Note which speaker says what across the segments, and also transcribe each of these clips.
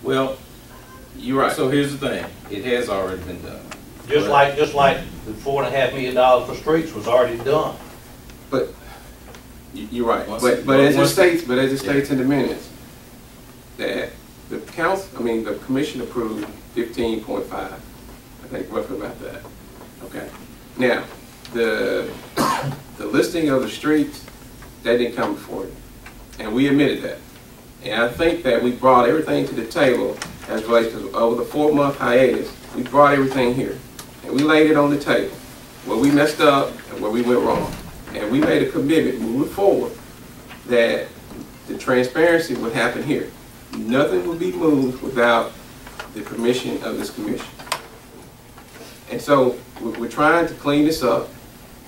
Speaker 1: Well, you're right. So here's the thing. It has already been done.
Speaker 2: Just like the $4.5 million for streets was already done.
Speaker 3: But you're right. But as it states in the minutes, that the the commission approved 15.5. I think roughly about that. Okay. Now, the listing of the streets, that didn't come before you, and we admitted that. And I think that we brought everything to the table as relates to over the 4-month hiatus. We brought everything here, and we laid it on the table where we messed up and where we went wrong. And we made a commitment moving forward that the transparency would happen here. Nothing would be moved without the permission of this commission. And so we're trying to clean this up.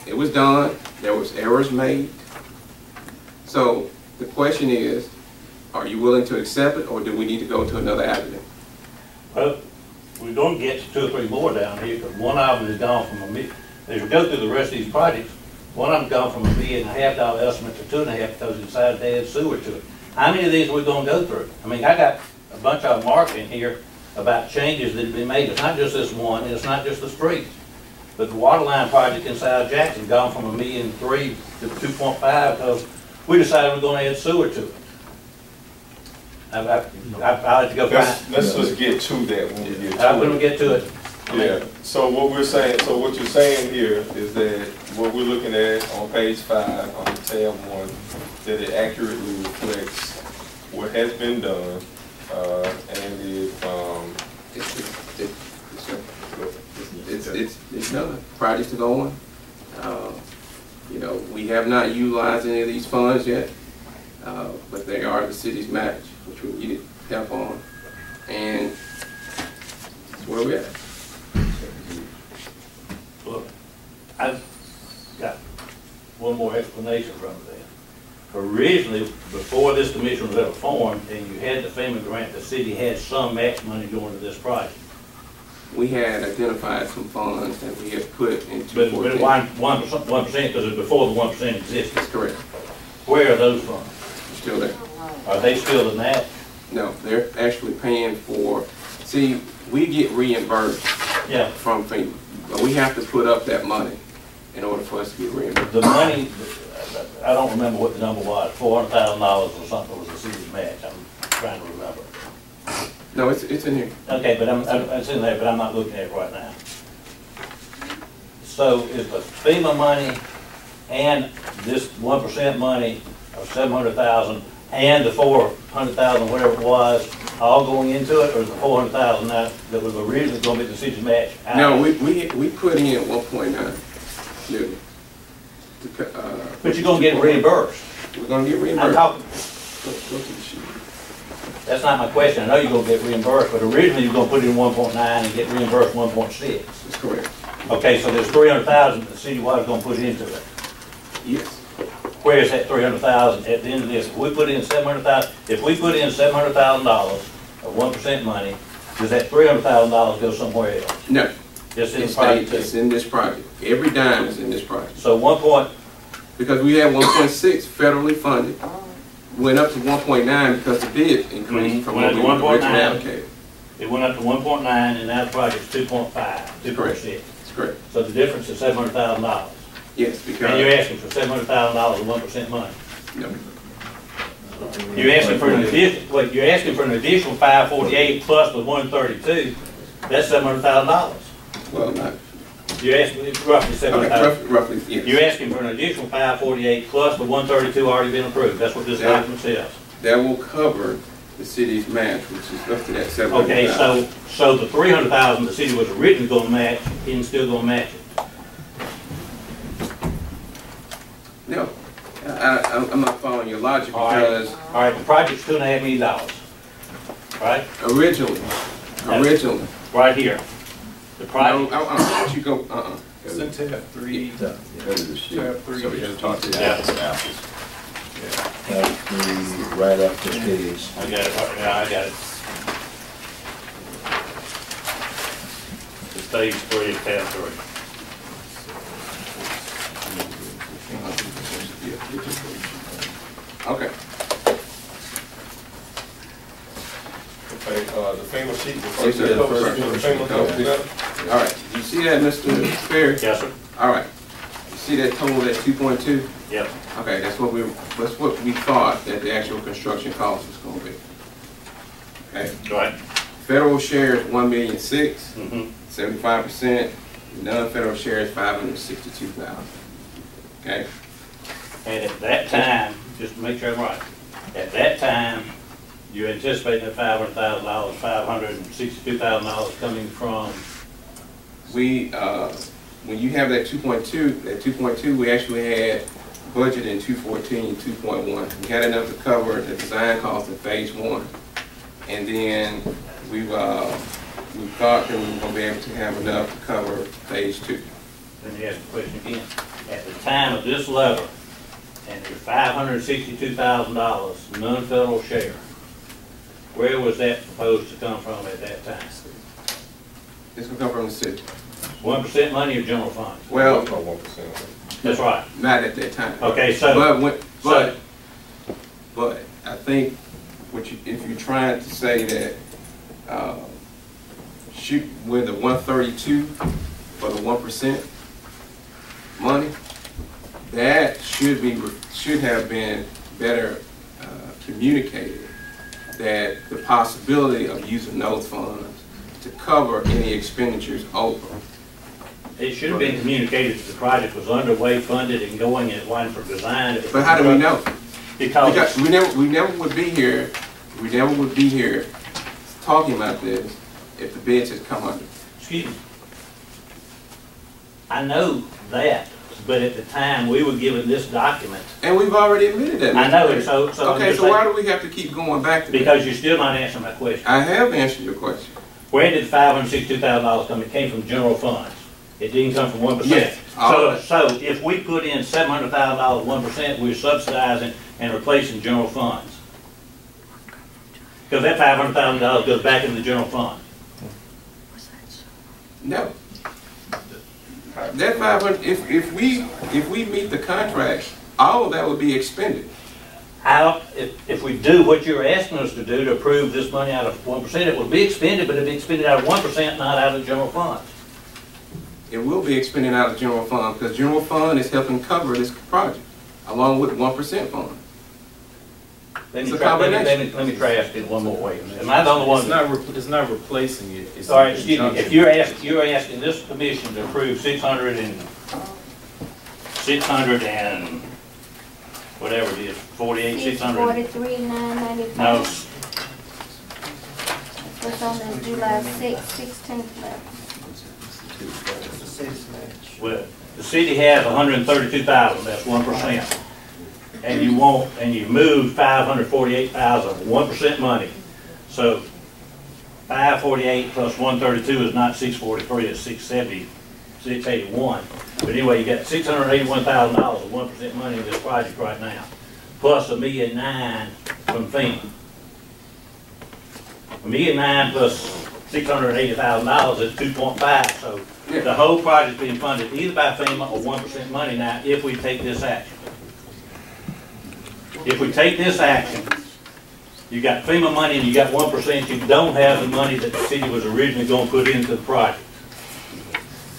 Speaker 3: It was done. There was errors made. So the question is, are you willing to accept it, or do we need to go to another avenue?
Speaker 2: Well, we're going to get 2 or 3 more down here, because one of them is gone from as we go through the rest of these projects, one of them's gone from $1.5 million estimate to $2.5 million because we decided to add sewer to it. How many of these are we going to go through? I mean, I got a bunch of them marked in here about changes that have been made. It's not just this one, and it's not just the streets. But the water line project inside Jackson gone from $1.3 million to 2.5 because we decided we're going to add sewer to it. I'll have to go find.
Speaker 4: Let's just get to that when we get to it.
Speaker 2: I'm going to get to it.
Speaker 4: Yeah. So what we're saying, so what you're saying here is that what we're looking at on page 5 on tab 1, that it accurately reflects what has been done, and
Speaker 3: it's done. Projects are going. You know, we have not utilized any of these funds yet, but they are the city's match, which we needed help on, and that's where we're at.
Speaker 2: Look, I've got one more explanation from that. Originally, before this commission was ever formed, and you had the FEMA grant, the city had some match money going to this project.
Speaker 3: We had identified some funds that we had put into.
Speaker 2: But 1% because it's before the 1% existed.
Speaker 3: That's correct.
Speaker 2: Where are those funds?
Speaker 3: Still there.
Speaker 2: Are they still the match?
Speaker 3: No, they're actually paying for. See, we get reimbursed from FEMA, but we have to put up that money in order for us to get reimbursed.
Speaker 2: The money, I don't remember what the number was, $400,000 or something was the city's match. I'm trying to remember.
Speaker 3: No, it's in here.
Speaker 2: Okay, but it's in there, but I'm not looking at it right now. So is the FEMA money and this 1% money of $700,000 and the $400,000, whatever it was, all going into it, or is the $400,000 now that was originally going to be the city's match?
Speaker 3: No, we put in 1.9 million.
Speaker 2: But you're going to get reimbursed.
Speaker 3: We're going to get reimbursed.
Speaker 2: I'm talking.
Speaker 3: Go to the sheet.
Speaker 2: That's not my question. I know you're going to get reimbursed, but originally you're going to put in 1.9 and get reimbursed 1.6.
Speaker 3: That's correct.
Speaker 2: Okay, so there's $300,000 that the city was going to put into it.
Speaker 3: Yes.
Speaker 2: Where is that $300,000 at the end of this? If we put in $700,000, if we put in $700,000 of 1% money, does that $300,000 go somewhere else?
Speaker 3: No.
Speaker 2: Just in the project.
Speaker 3: It's in this project. Every dime is in this project.
Speaker 2: So
Speaker 3: because we had 1.6 federally funded, went up to 1.9 because the bid increased from what we originally allocated.
Speaker 2: It went up to 1.9 and now the project's 2.5, 2.6.
Speaker 3: That's correct.
Speaker 2: So the difference is $700,000.
Speaker 3: Yes, because.
Speaker 2: And you're asking for $700,000 of 1% money.
Speaker 3: No.
Speaker 2: You're asking for an additional. Wait, you're asking for an additional 548 plus the 132. That's $700,000.
Speaker 3: Well, not.
Speaker 2: You're asking roughly $700,000.
Speaker 3: Okay, roughly, yes.
Speaker 2: You're asking for an additional 548 plus the 132 already been approved. That's what this document says.
Speaker 3: That will cover the city's match, which is roughly that $700,000.
Speaker 2: Okay, so the $300,000 the city was originally going to match, isn't still going to match it.
Speaker 3: No, I'm not following your logic because.
Speaker 2: All right, the project's $2.5 million, right?
Speaker 3: Originally.
Speaker 2: Right here. The project.
Speaker 3: No, I want you to go.
Speaker 1: It's in tab 3.
Speaker 4: tab 3.
Speaker 1: So we have to talk to
Speaker 2: Yeah.
Speaker 1: apples and apples.
Speaker 5: Tab 3, right up the page.
Speaker 2: I got it. Yeah, I got it. It's page 3 of tab 3.
Speaker 3: Okay.
Speaker 4: Okay, the FEMA sheet, the
Speaker 3: Yes,
Speaker 4: first
Speaker 3: sir.
Speaker 4: cover
Speaker 3: First
Speaker 4: sheet of the
Speaker 3: sheet.
Speaker 4: FEMA letter.
Speaker 3: All right, you see that, Mr. Perry?
Speaker 2: Yes, sir.
Speaker 3: All right, you see that total at 2.2?
Speaker 2: Yep.
Speaker 3: Okay, that's what we thought that the actual construction cost was gonna be. Okay,
Speaker 2: Right.
Speaker 3: federal share is 1,000,006,
Speaker 2: Mm-hmm.
Speaker 3: 75%, non-federal share is 562,000. Okay,
Speaker 2: And at that time, just to make sure I'm right, at that time, you anticipated that $500,000, $562,000 coming from,
Speaker 3: we, when you have that 2.2, we actually had budget in 214, 2.1. We had enough to cover the design cost in phase 1. And then we thought that we were gonna be able to have enough to cover phase 2.
Speaker 2: let me ask the question again. At the time of this letter, and your $562,000 non-federal share, where was that proposed to come from at that time?
Speaker 3: It's gonna come from the city.
Speaker 2: 1% money or general funds?
Speaker 3: Well,
Speaker 4: About 1%.
Speaker 2: That's right.
Speaker 3: not at that time.
Speaker 2: Okay, so,
Speaker 3: But I think if you're trying to say that, shoot, with the 132 for the 1% money, that should have been better communicated, that the possibility of using those funds to cover any expenditures over.
Speaker 2: it should have been communicated that the project was underway, funded, and going, and it wasn't for design.
Speaker 3: But how do we know?
Speaker 2: Because
Speaker 3: we never would be here talking about this if the bids had come under.
Speaker 2: excuse me. I know that, but at the time, we were given this document.
Speaker 3: And we've already admitted that.
Speaker 2: I know, so.
Speaker 3: Okay, so why do we have to keep going back to that?
Speaker 2: Because you're still not answering my question.
Speaker 3: I have answered your question.
Speaker 2: Where did $562,000 come? It came from general funds. It didn't come from 1%.
Speaker 3: Yes, all of it.
Speaker 2: So if we put in $700,000, 1%, we're subsidizing and replacing general funds. Because that $500,000 goes back in the general fund.
Speaker 3: No. That 500, if we meet the contract, all of that would be expended.
Speaker 2: If we do what you're asking us to do to approve this money out of 1%, it will be expended, but it'll be expended out of 1%, not out of the general funds.
Speaker 3: It will be expended out of general fund because general fund is helping cover this project along with 1% fund.
Speaker 2: Let
Speaker 3: It's
Speaker 2: me
Speaker 3: a
Speaker 2: try
Speaker 3: combination.
Speaker 2: let me try asking one more way. Am I the only one?
Speaker 1: It's not replacing it. It's
Speaker 2: All right,
Speaker 1: in
Speaker 2: excuse me, if
Speaker 1: conjunction.
Speaker 2: you're asking this commission to approve 600 and whatever it is, 48, 600.
Speaker 6: 643,995.
Speaker 2: No,
Speaker 6: What's on the July 6th, 16th letter?
Speaker 2: well, the city has 132,000, that's 1%. And you moved 548,000, 1% money. So 548 plus 132 is not 643, it's 670, 681. But anyway, you got $681,000 of 1% money in this project right now, plus $1,009,000 from FEMA. $1,009,000 plus $680,000 is 2.5. So the whole project's being funded either by FEMA or 1% money now if we take this action. If we take this action, you got FEMA money and you got 1%, you don't have the money that the city was originally going to put into the project.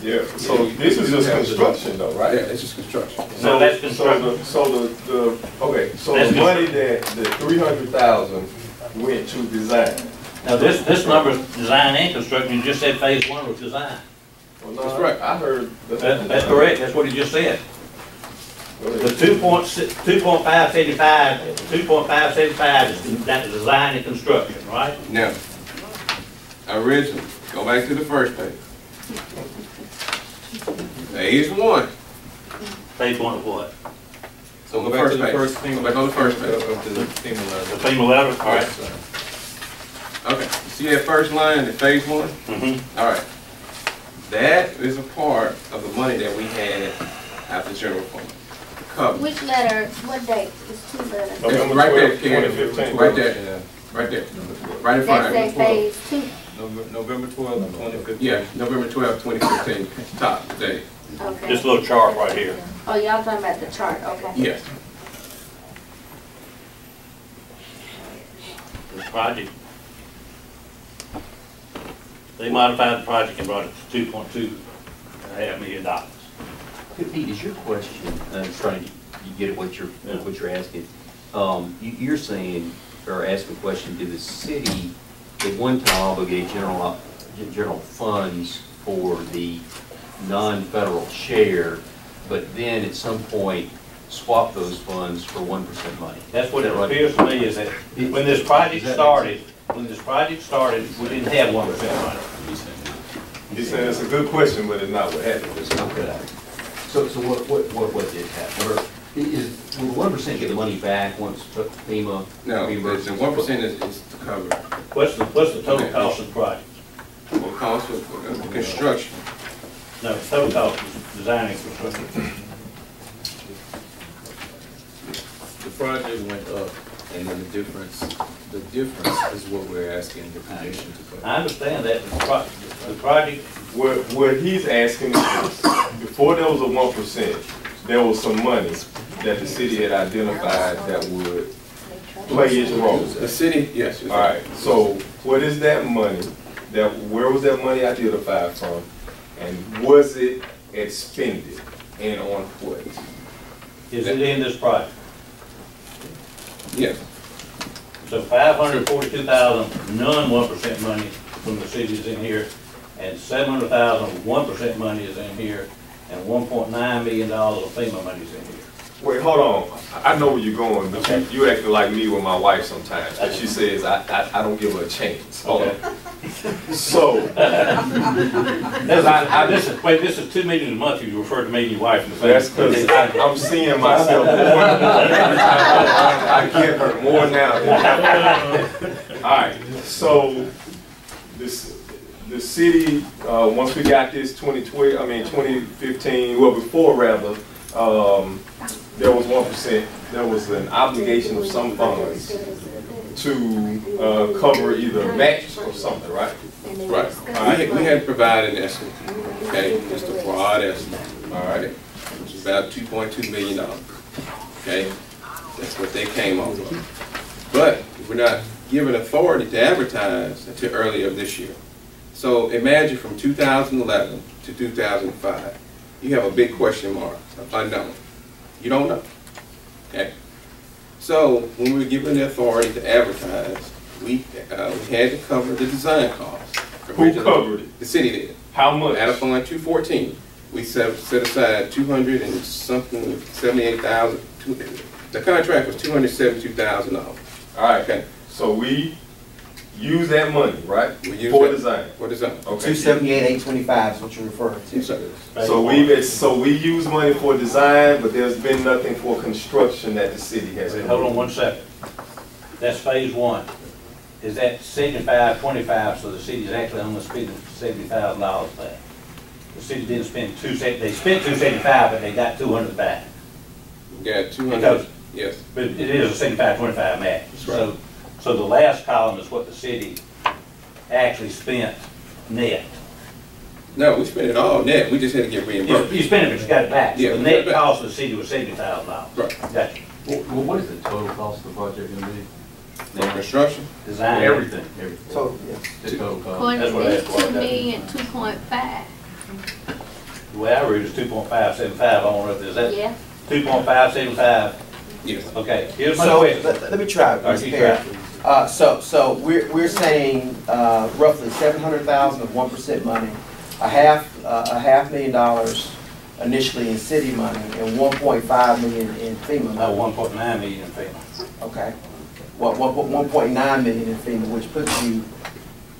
Speaker 4: Yeah, so this is just construction though, right?
Speaker 3: Yeah, it's just construction.
Speaker 2: So that's construction.
Speaker 4: So the
Speaker 2: That's
Speaker 4: money that, the 300,000 went to design.
Speaker 2: Now this number is design and construction, you just said phase 1 was design.
Speaker 4: Well, no,
Speaker 3: That's right.
Speaker 4: I heard.
Speaker 2: That's correct, that's what he just said. The 2.575 is that design and construction, right?
Speaker 3: Now, originally, go back to the first page. Phase 1.
Speaker 2: Phase 1 of what?
Speaker 3: So
Speaker 1: Go
Speaker 3: the
Speaker 1: back to
Speaker 3: first
Speaker 1: the
Speaker 3: page.
Speaker 1: first
Speaker 3: Go back on the first page.
Speaker 1: of the FEMA
Speaker 2: The
Speaker 1: letter.
Speaker 2: FEMA letter, all right.
Speaker 3: Okay, you see that first line in phase 1?
Speaker 2: Mm-hmm.
Speaker 3: All right. That is a part of the money that we had at the general fund. Cover.
Speaker 6: Which letter, what date? It's 2 letters.
Speaker 4: November
Speaker 3: Right there,
Speaker 4: 12,
Speaker 3: Karen.
Speaker 4: 2015.
Speaker 3: Right there.
Speaker 1: Yeah.
Speaker 3: Right there. Right in front
Speaker 6: That's
Speaker 3: of
Speaker 6: that
Speaker 3: you.
Speaker 6: phase 2.
Speaker 1: November 12th, 2015.
Speaker 3: Yeah, November 12, 2015, top date.
Speaker 6: Okay.
Speaker 2: This little chart right here.
Speaker 6: Oh, y'all talking about the chart, okay.
Speaker 3: Yes.
Speaker 2: This project They modified the project and brought it to $2.25 million.
Speaker 7: Pete, is your question, I'm trying to get at what you're asking. You're saying, or asking a question, did the city at one time obligate general funds for the non-federal share, but then at some point swap those funds for 1% money?
Speaker 2: That's what it appears to me, is that when this project started, we didn't have 1% money.
Speaker 4: He's saying it's a good question, but it's not what happened.
Speaker 7: Okay. So what did happen? Or will 1% get the money back once FEMA?
Speaker 3: No, the 1% is to cover.
Speaker 2: What's the total cost of the project?
Speaker 3: What cost of construction?
Speaker 2: No, the total cost of designing construction.
Speaker 1: The project went up, and then the difference is what we're asking the commission to cover.
Speaker 2: I understand that, but the project,
Speaker 4: What he's asking is, before there was a 1%, there was some money that the city had identified that would play its role.
Speaker 3: The city, yes.
Speaker 4: All right, so what is that money? Where was that money identified from? And was it expended? And on what?
Speaker 2: is it in this project?
Speaker 3: Yes.
Speaker 2: So 542,000 non-1% money from the city is in here, and 700,000 1% money is in here, and $1.9 million of FEMA money is in here.
Speaker 4: Wait, hold on. I know where you're going, but you acting like me with my wife sometimes. And she says I don't give her a chance. Hold on. So,
Speaker 2: this is $2 million a month. You refer to me and your wife in the
Speaker 4: that's because I'm seeing myself more. I get her more now than all right. So the city, once we got this 2015, well before rather, there was 1%. There was an obligation of some funds to cover either match or something, right?
Speaker 3: Right. We had provided an estimate, okay, just a broad estimate, all right, which is about $2.2 million, okay? That's what they came up with. But we're not given authority to advertise until earlier this year. So imagine from 2011 to 2005, you have a big question mark, unknown. You don't know, okay? So when we were given the authority to advertise, we had to cover the design costs.
Speaker 4: Who covered it?
Speaker 3: The city did.
Speaker 4: How much?
Speaker 3: Out of Fund 214, we set aside 200 and something, 78,000. The contract was $272,000.
Speaker 4: All right.
Speaker 3: Okay.
Speaker 4: So we use that money, right?
Speaker 3: We use
Speaker 4: for
Speaker 3: that
Speaker 4: design.
Speaker 3: For design.
Speaker 4: Okay.
Speaker 8: 278,825 is what you're referring to.
Speaker 3: Yes, sir.
Speaker 4: So we use money for design, but there's been nothing for construction that the city has.
Speaker 2: Hold on 1 second. That's phase one. Is that 75-25, so the city's actually only spending $70,000 back? The city didn't spend they spent $275, but they got $200 back.
Speaker 3: Yeah, 200.
Speaker 2: Because,
Speaker 3: yes.
Speaker 2: but it is a 75-25 match.
Speaker 3: That's right.
Speaker 2: So the last column is what the city actually spent net.
Speaker 3: No, we spent it all net. We just had to get reimbursed.
Speaker 2: You spent it, but you got it back.
Speaker 3: Yeah,
Speaker 2: So the
Speaker 3: we got it
Speaker 2: net
Speaker 3: back.
Speaker 2: cost of the city was $70,000.
Speaker 3: Right.
Speaker 2: Gotcha.
Speaker 7: Well, what is the total cost of the project going to be?
Speaker 3: For construction?
Speaker 2: Design.
Speaker 7: Everything.
Speaker 8: Total, yeah.
Speaker 7: The total cost.
Speaker 6: According
Speaker 2: That's
Speaker 6: to
Speaker 2: what
Speaker 6: this,
Speaker 2: I asked.
Speaker 6: 2 million, 2.5.
Speaker 2: The way I read it is 2.575. I don't know if there's that.
Speaker 6: Yeah.
Speaker 2: 2.575.
Speaker 3: Yes.
Speaker 2: Okay, here's my
Speaker 8: So
Speaker 2: question.
Speaker 8: let me try.
Speaker 2: All right,
Speaker 8: Mr.
Speaker 2: you
Speaker 8: Perry.
Speaker 2: try.
Speaker 8: So we're saying roughly 700,000 of 1% money, a half $500,000 initially in city money, and 1.5 million in FEMA
Speaker 2: No,
Speaker 8: money.
Speaker 2: 1.9 million in FEMA.
Speaker 8: Okay. Well, 1.9 million in FEMA, which puts you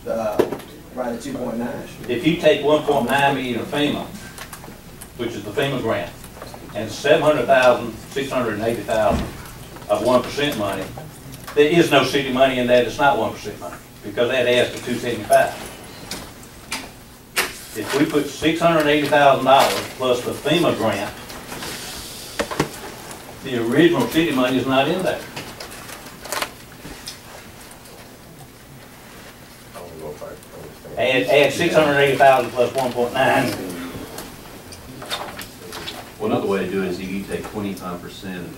Speaker 8: right at 2.9.
Speaker 2: If you take 1.9 million in FEMA, which is the FEMA grant, and 700,000, 680,000 of 1% money, there is no city money in that. It's not 1% money, because that adds to 275. If we put $680,000 plus the FEMA grant, the original city money is not in there. Add 680,000 plus 1.9.
Speaker 7: Well, another way to do it is if you take 25% of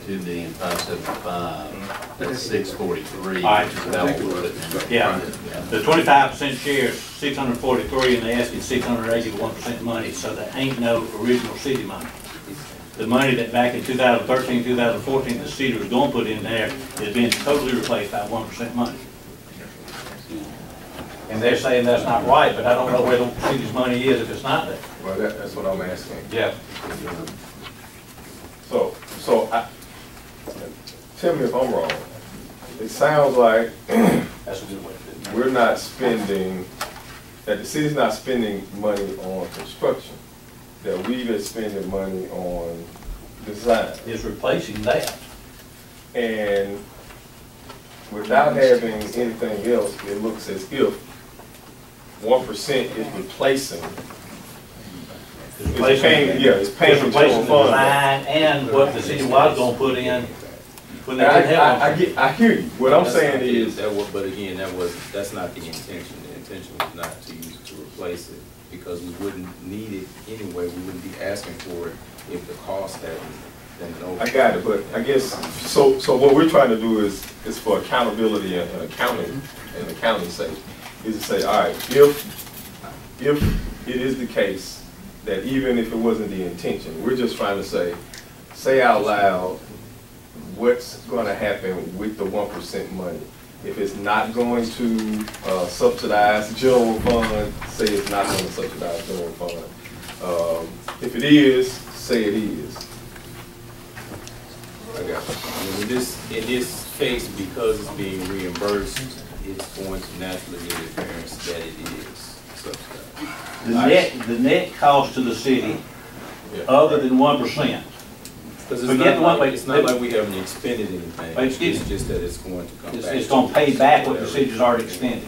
Speaker 7: 2,575,000, that's 643,
Speaker 2: All right.
Speaker 7: which is about what we're putting in.
Speaker 2: Yeah, the 25% share is 643, and they asking 680 with 1% money, so there ain't no original city money. The money that back in 2013, 2014, the city was gonna put in there is being totally replaced by 1% money. And they're saying that's not right, but I don't know where the city's money is if it's not there.
Speaker 4: Well, that's what I'm asking.
Speaker 2: Yeah.
Speaker 4: So tell me if I'm wrong. It sounds like
Speaker 2: That's a good way to do it.
Speaker 4: we're not spending, that the city's not spending money on construction, that we are spending money on design.
Speaker 2: It's replacing that.
Speaker 4: And without having anything else, it looks as if 1% is replacing. It's paying, yeah, it's paying
Speaker 2: It's
Speaker 4: for
Speaker 2: replacing
Speaker 4: general
Speaker 2: the
Speaker 4: fund.
Speaker 2: design and what the city was gonna put in when they didn't have one.
Speaker 4: I hear you. What I'm
Speaker 1: That's
Speaker 4: saying
Speaker 1: not-
Speaker 4: is,
Speaker 1: but again, that's not the intention. The intention was not to use it to replace it, because we wouldn't need it anyway. We wouldn't be asking for it if the cost hadn't been over.
Speaker 4: I got it, but I guess, so what we're trying to do is for accountability and accounting, and accounting's sake, is to say, all right, if it is the case that even if it wasn't the intention, we're just trying to say out loud what's gonna happen with the 1% money. If it's not going to subsidize general fund, say it's not gonna subsidize general fund. If it is, say it is.
Speaker 1: I got it. I mean, in this case, because it's being reimbursed, it's going to naturally give the appearance that it is subsidized.
Speaker 2: The net cost to the city,
Speaker 1: Yeah.
Speaker 2: other than 1%.
Speaker 1: Because
Speaker 2: Forget the one way-
Speaker 1: it's not like we haven't expended anything.
Speaker 2: Wait, excuse
Speaker 1: It's just that it's going to come back.
Speaker 2: It's gonna pay back what the city's already expended.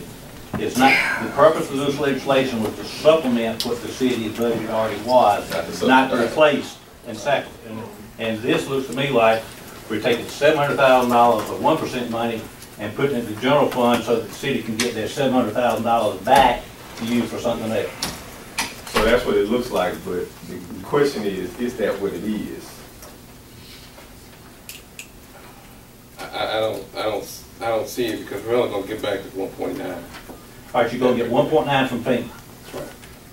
Speaker 2: It's not, the purpose of this legislation was to supplement what the city's budget already was, not to replace and and this looks to me like we're taking $700,000 of 1% money and putting it in the general fund so that the city can get their $700,000 back to use for something else.
Speaker 4: So that's what it looks like, but the question is that what it is?
Speaker 3: I don't see it, because we're only gonna get back to 1.9.
Speaker 2: All right, you're gonna get 1.9 from FEMA.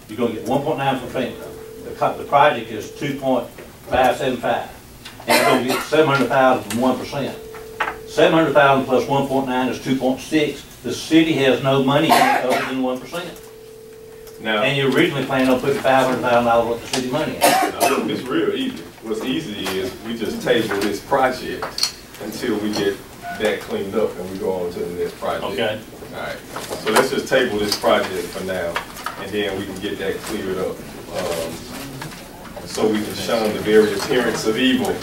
Speaker 2: You're gonna get 1.9 from FEMA. The project is 2.575. And you're gonna get 700,000 from 1%. 700,000 plus 1.9 is 2.6. The city has no money in it other than 1%.
Speaker 4: Now,
Speaker 2: And you originally planned on putting $500,000 worth of city money in.
Speaker 4: it's real easy. What's easy is we just table this project until we get that cleaned up and we go on to the next project.
Speaker 2: Okay.
Speaker 4: All right. So let's just table this project for now, and then we can get that cleared up. So we can shun the very appearance of evil.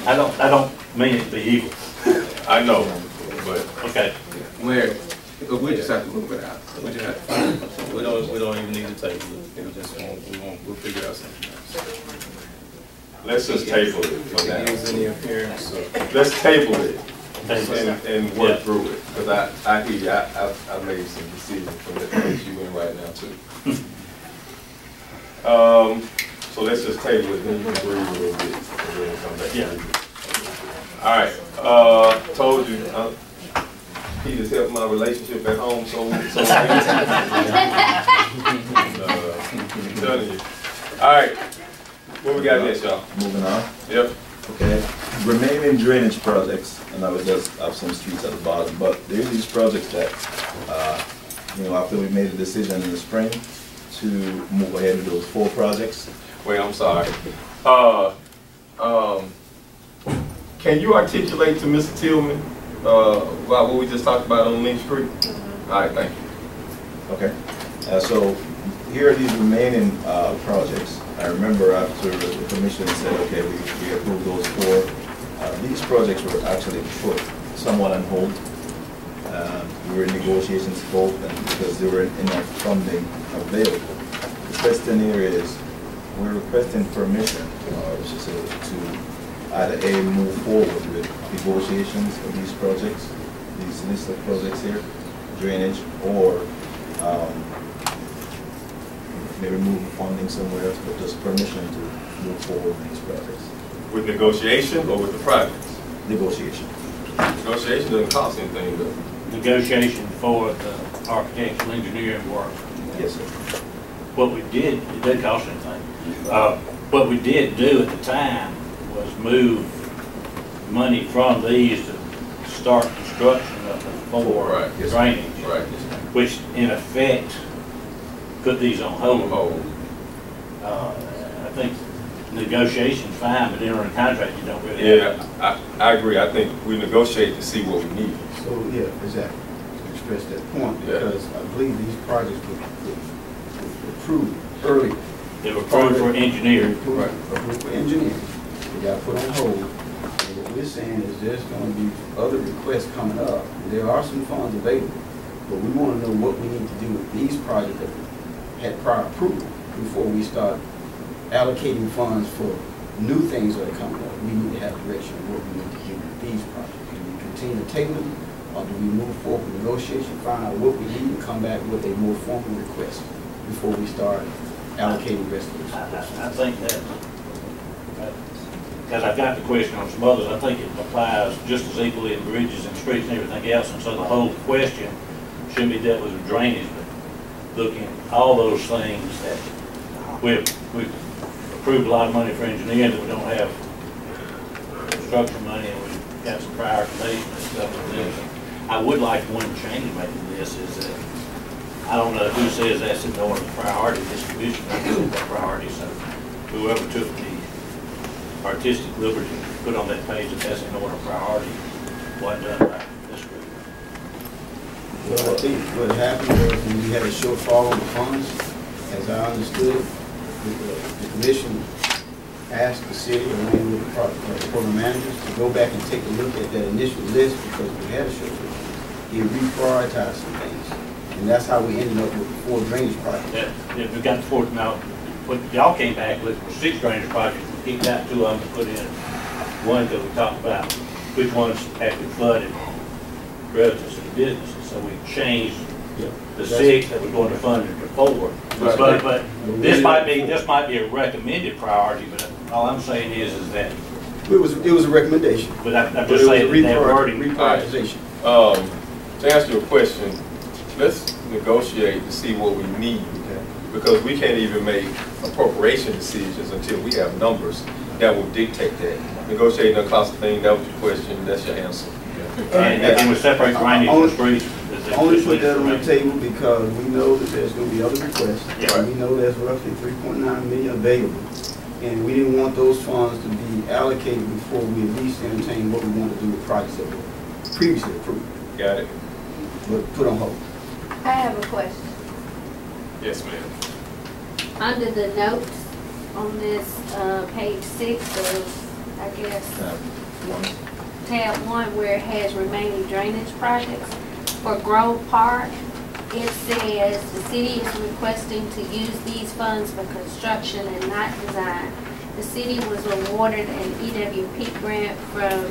Speaker 2: I don't mean it to be evil.
Speaker 4: I know, but
Speaker 2: Okay.
Speaker 3: Where, we just have to move it out. We just have to.
Speaker 1: We don't even need to table it. We'll figure out something else.
Speaker 4: let's just table it for
Speaker 1: If it
Speaker 4: now.
Speaker 1: gives any appearance of.
Speaker 4: Let's table it
Speaker 2: Okay.
Speaker 4: and work through it, because I hear you. I made some decisions from the place you in right now too. So let's just table it, then you can breathe a little bit, and then we'll come back.
Speaker 2: Yeah.
Speaker 4: All right, told you, he just helped my relationship at home, so I'm telling you. All right, what we got next, y'all?
Speaker 5: Moving on.
Speaker 4: Yep.
Speaker 5: Okay, remaining drainage projects, and I would just have some streets at the bottom, but there's these projects that, after we made a decision in the spring to move ahead with those 4 projects.
Speaker 4: Wait, I'm sorry. Can you articulate to Mr. Tillman, about what we just talked about on Lynch Street? All right, thank you.
Speaker 5: Okay, so here are these remaining projects. I remember after the commission said, okay, we approved those 4. These projects were actually put somewhat on hold. We were in negotiations both, and because there were enough funding available. The question here is, we're requesting permission, to either A, move forward with negotiations of these projects, these list of projects here, drainage, or maybe move funding somewhere else, but just permission to move forward with these projects.
Speaker 4: With negotiation or with the projects?
Speaker 5: Negotiation.
Speaker 4: Negotiation doesn't cost anything, though.
Speaker 2: Negotiation for the architectural engineering work.
Speaker 5: Yes, sir.
Speaker 2: What we did, it didn't cost anything. What we did do at the time was move money from these to start construction of the four
Speaker 1: Right.
Speaker 2: drainage,
Speaker 1: Right.
Speaker 2: which in effect put these on hold. I think negotiation's fine, but entering a contract, you don't really have.
Speaker 4: Yeah, I agree. I think we negotiate to see what we need.
Speaker 9: So, yeah, exactly, to express that point,
Speaker 4: Yeah.
Speaker 9: because I believe these projects were approved earlier.
Speaker 2: They were approved for engineering.
Speaker 9: Approved for engineering, they got put on hold. And what we're saying is there's gonna be other requests coming up, and there are some funds available, but we wanna know what we need to do with these projects that had prior approval before we start allocating funds for new things that are coming up. We need to have direction of what we need to do with these projects. Do we continue to table them, or do we move forward with negotiation, find out what we need, and come back with a more formal request before we start allocating the rest of this?
Speaker 2: I think that, because I've got the question on some others, I think it applies just as equally in bridges and streets and everything else, and so the whole question shouldn't be dealt with drainage, but looking at all those things that we've approved a lot of money for engineering, that we don't have construction money, and we've got some prioritization and stuff like this. I would like one change making this is that, I don't know who says that's in order of priority, distribution, that's the priority, so whoever took the artistic liberty to put on that page that that's in order of priority, wasn't done by this group.
Speaker 9: Well, I think what happened was when we had a shortfall of the funds, as I understood, the commission asked the city, along with the program managers, to go back and take a look at that initial list because we had a shortfall. He reprioritized some things, and that's how we ended up with the 4 drainage projects.
Speaker 2: Yeah, we got the 4, now, what y'all came back with were 6 drainage projects, we kicked out 2 of them to put in one that we talked about, which ones actually flooded relatives to the businesses, so we changed the 6 that was going to fund it to 4. But this might be a recommended priority, but all I'm saying is that.
Speaker 9: It was a recommendation.
Speaker 2: But I'm just saying that wording.
Speaker 9: Reprioritization.
Speaker 4: To answer your question, let's negotiate to see what we need, because we can't even make appropriation decisions until we have numbers that will dictate that. Negotiating a cost of thing, that was your question, that's your answer.
Speaker 2: And we separate drainage from streets.
Speaker 9: Only put that on the table because we know that there's going to be other requests.
Speaker 2: Yeah.
Speaker 9: We know there's roughly 3.9 million available, and we didn't want those funds to be allocated before we at least entertain what we want to do with projects that were previously approved,
Speaker 4: Got it?
Speaker 9: but put on hold.
Speaker 6: I have a question.
Speaker 1: Yes, ma'am.
Speaker 6: Under the notes on this, page 6 of, I guess, tab 1, where it has remaining drainage projects, for Grove Park, it says the city is requesting to use these funds for construction and not design. The city was awarded an EWP grant from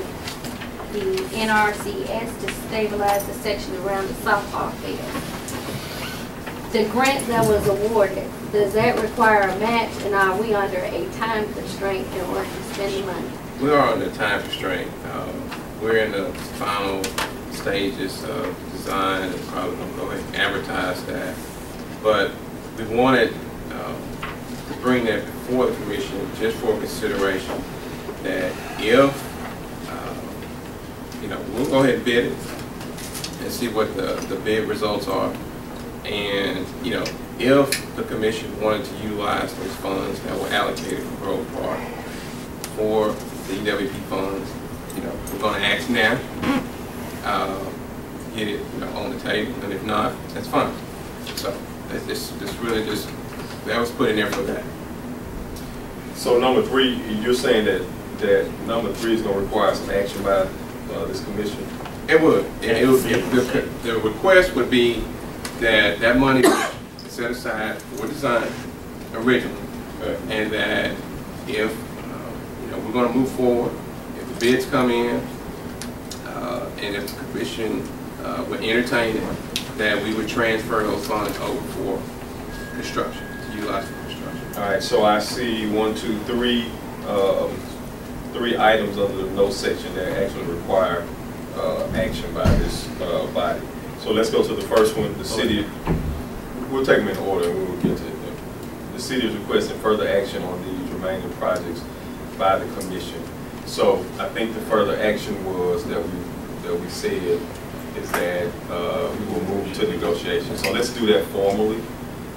Speaker 6: the NRCS to stabilize the section around the softball field. The grant that was awarded, does that require a match, and are we under a time constraint in order to spend the money?
Speaker 3: We are under time constraint. We're in the final stages of design, and probably gonna go ahead and advertise that. But we wanted to bring that before the commission just for consideration that if, we'll go ahead and bid it and see what the bid results are. And, if the commission wanted to utilize those funds that were allocated for Grove Park for the EWP funds, we're going to act now, get it on the table, and if not, that's fine. So it's really just, that was put in there for that.
Speaker 4: So number 3, you're saying that number 3 is going to require some action by this commission?
Speaker 3: It would. The request would be that money be set aside for design originally, and that if we're going to move forward, if the bids come in, and if the commission would entertain it, that we would transfer those funds over for construction. utilize for construction.
Speaker 4: All right, so I see 1, 2, 3, 3 items under the no section that actually require action by this body. So let's go to the first one. The city, we'll take them in order and we will get to them. The city is requesting further action on these remaining projects by the commission. So I think the further action was that we said is that we will move to negotiation. So let's do that formally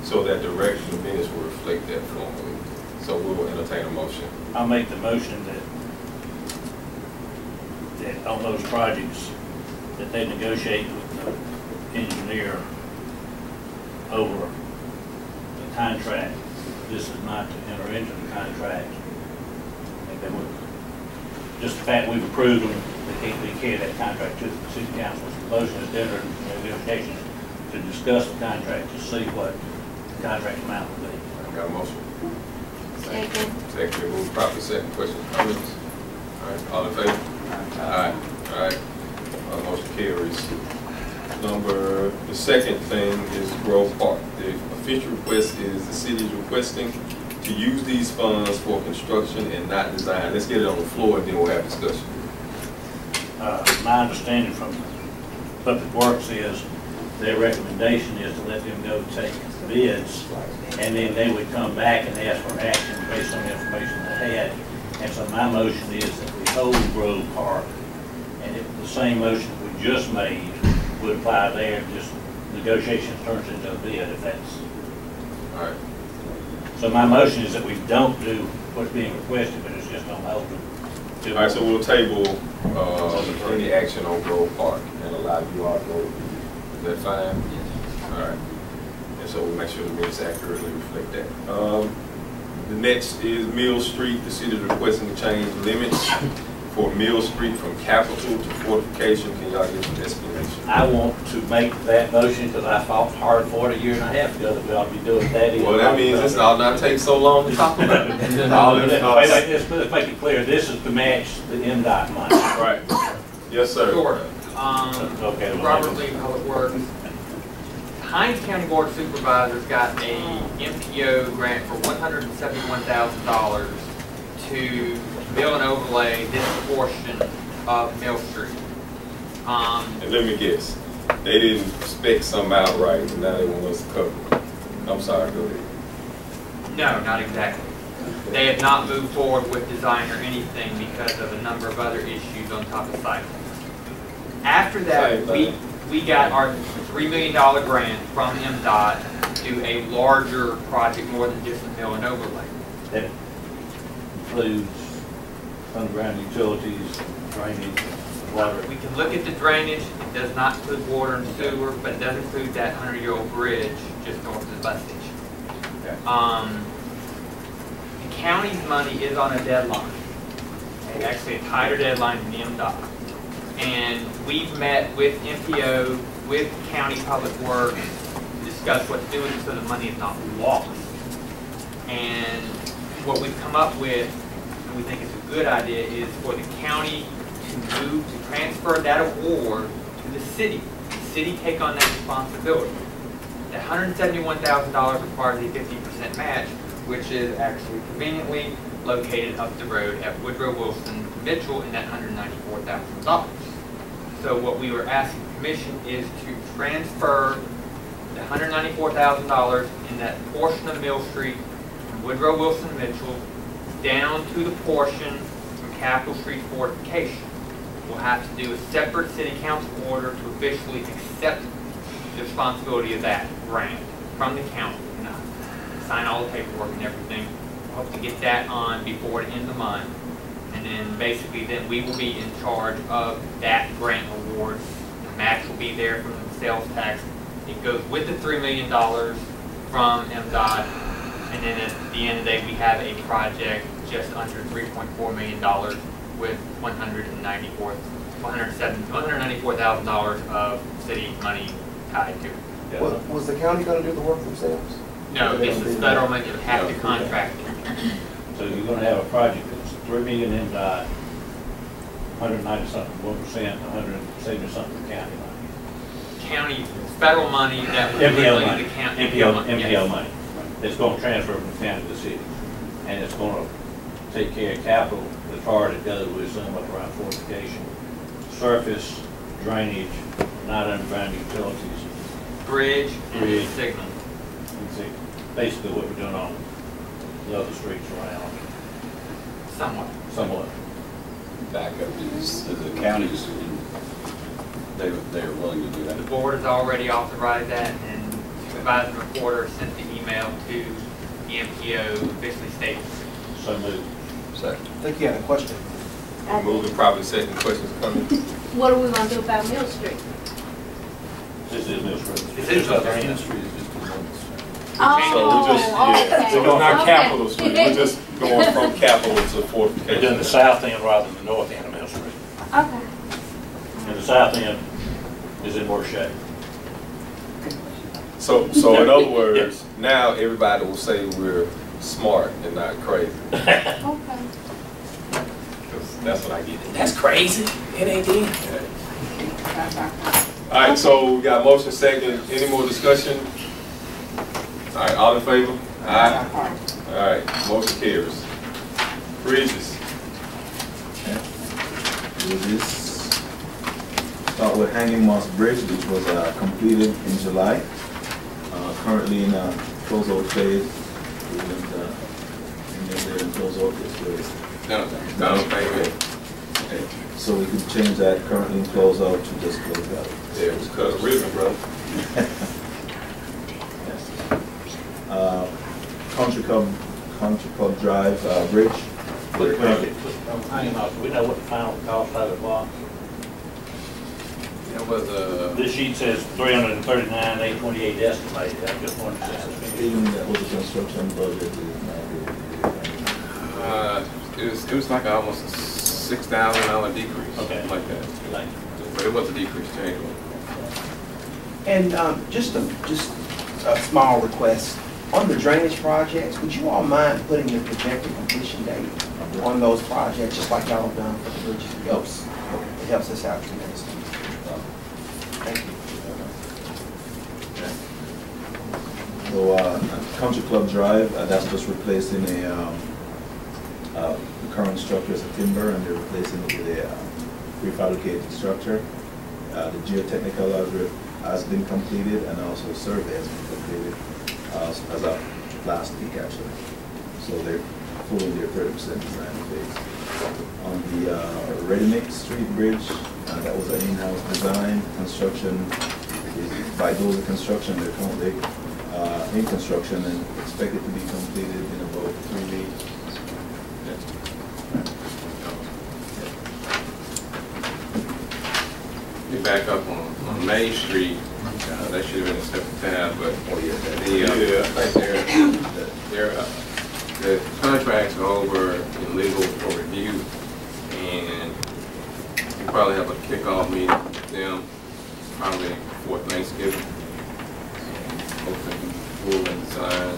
Speaker 4: so that the record of the minutes will reflect that formally. So we will entertain a motion.
Speaker 2: I'll make the motion that on those projects that they negotiate with the engineer over the contract. This is not to enter into the contract. I think they would. Just the fact we've approved them, we carry that contract to the city council. The motion is to enter into negotiations to discuss the contract, to see what the contract amount will be.
Speaker 4: I got a motion.
Speaker 6: Second.
Speaker 4: Second, move properly second. Questions, comments? All right, all in favor? Aye. All right. Motion carries. The second thing is Grove Park. The official request is the city is requesting to use these funds for construction and not design. Let's get it on the floor and then we'll have discussion.
Speaker 2: My understanding from Public Works is their recommendation is to let them go take bids, and then they would come back and ask for action based on the information they had. And so my motion is that we hold Grove Park, and if the same motion we just made would apply there, just negotiations turns into a bid if that's.
Speaker 4: All right.
Speaker 2: So my motion is that we don't do what's being requested, but it's just on hold them.
Speaker 4: All right, so we'll table any action on Grove Park and allow you all to vote. Is that fine? Yes. All right. And so we'll make sure the minutes accurately reflect that. The next is Mill Street. The city is requesting to change limits for Mill Street from capital to fortification. Can y'all give an explanation?
Speaker 2: I want to make that motion because I fought hard for it a year and a half ago that we ought to be doing that.
Speaker 4: Well, that means it's all not take so long to talk about it.
Speaker 2: Let's make it clear, this is to match the MDOT money.
Speaker 4: Right. Yes, sir.
Speaker 10: Sort
Speaker 2: Okay,
Speaker 10: of. Robert Lee, Public Works. Hines County Board of Supervisors got a MPO grant for $171,000 to mill and overlay this portion of Mill Street.
Speaker 4: And let me guess, they didn't spec some out right, and now they want us to cover it. I'm sorry, go ahead.
Speaker 10: No, not exactly. They have not moved forward with design or anything because of a number of other issues on top of site. After that, we got our $3 million grant from MDOT to do a larger project, more than just a mill and overlay.
Speaker 2: That includes underground utilities, drainage, water.
Speaker 10: We can look at the drainage. It does not include water and sewer, but it does include that 100-year-old bridge just north of the bus station.
Speaker 2: Okay.
Speaker 10: The county's money is on a deadline, okay, actually a tighter deadline than the MDOT. And we've met with MPO, with County Public Works, to discuss what to do with it so the money is not lost. And what we've come up with, and we think it's a good idea, is for the county to transfer that award to the city. The city take on that responsibility. The $171,000 requires a 50% match, which is actually conveniently located up the road at Woodrow Wilson Mitchell in that $194,000. So what we were asking the commission is to transfer the $194,000 in that portion of Mill Street from Woodrow Wilson Mitchell down to the portion from Capitol Street fortification. We'll have to do a separate city council order to officially accept the responsibility of that grant from the county. Sign all the paperwork and everything. Hope to get that on before the end of the month. And then basically then we will be in charge of that grant award. The match will be there from the sales tax. It goes with the $3 million from MDOT. And then at the end of the day, we have a project just under $3.4 million with $194,000 of city money tied to it.
Speaker 2: Yeah.
Speaker 8: Was the county going to do the work themselves?
Speaker 10: No, this is federal money that have to contract.
Speaker 2: So you're going to have a project that's $3 million MDOT, 190 something, 1%, 170 something county money.
Speaker 10: County, federal money that was
Speaker 2: MPO
Speaker 10: originally
Speaker 2: money.
Speaker 10: the county.
Speaker 2: MPO money.
Speaker 10: Yes.
Speaker 2: Money. it's gonna transfer from the county to the city. And it's gonna take care of capital as far as it goes, we assume up around fortification, surface, drainage, not underground utilities.
Speaker 10: Bridge and
Speaker 2: Bridge.
Speaker 10: signal.
Speaker 2: And see, basically what we're doing on the other streets around, somewhat.
Speaker 11: Backup is the counties, they're willing to do
Speaker 10: The
Speaker 11: that.
Speaker 10: board has already authorized that, and Supervisor Reporter sent the email to the MPO officially stating.
Speaker 2: So moved.
Speaker 4: Second.
Speaker 8: I think you had a question.
Speaker 4: Moving probably second, questions coming.
Speaker 6: What are we gonna do about Mill Street?
Speaker 2: This is Mill Street.
Speaker 10: This is
Speaker 2: up
Speaker 10: Mill
Speaker 2: there.
Speaker 11: Industry is just a little
Speaker 4: So we're just, yeah, so it's not
Speaker 6: okay.
Speaker 4: Capitol Street, we're just going from Capitol to
Speaker 2: They're doing
Speaker 4: fortification.
Speaker 2: the south end rather than the north end of Mill Street.
Speaker 6: Okay.
Speaker 2: And the south end is in worse shape.
Speaker 4: So in other words, now everybody will say we're smart and not crazy.
Speaker 6: Okay.
Speaker 4: 'Cause that's what I get. That's crazy. It ain't it. All right, so we got motion second. Any more discussion? All right, all in favor? Aye. All right, motion carries. Bridges.
Speaker 5: With this, start with Hanging Moss Bridge, which was completed in July. Currently in a closeout phase. We went in closeout phase.
Speaker 3: No, thank you.
Speaker 5: Okay, so we could change that currently in closeout to just close out.
Speaker 4: Yeah, it was cut a ribbon, bro. Country Club Drive Bridge.
Speaker 2: We know what the final cost of it was.
Speaker 1: That was
Speaker 2: This sheet says 339, 828 estimated. I just wanted to say.
Speaker 5: Even that was a construction budget.
Speaker 3: It was like almost a $6,000 decrease.
Speaker 2: Okay.
Speaker 3: Something like that.
Speaker 2: Thank you.
Speaker 3: But it was a decrease change.
Speaker 8: And just a small request, on the drainage projects, would you all mind putting the projected completion date on those projects, just like y'all have done for the bridges? It helps us out tremendously. Thank you.
Speaker 5: So Country Club Drive, that's just replacing the current structure is a timber, and they're replacing it with a prefabricated structure. The geotechnical has been completed, and also survey has been completed as of last week, actually. So they're fully in their 30% design phase. On the Ready Mix Street Bridge, that was an in-house design. Construction is by those construction. They're currently in construction and expected to be completed in about 3 weeks.
Speaker 3: We back up on Main Street. That should have been a separate tab, but the contracts are over in legal for review, and we probably have a kickoff meeting with them probably before Thanksgiving. Hopefully full and design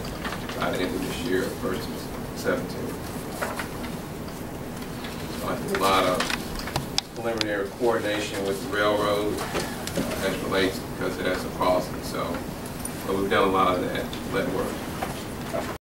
Speaker 3: by the end of this year, first 17th. So I think a lot of preliminary coordination with the railroad as relates because it has a cost, and so but we've done a lot of that work.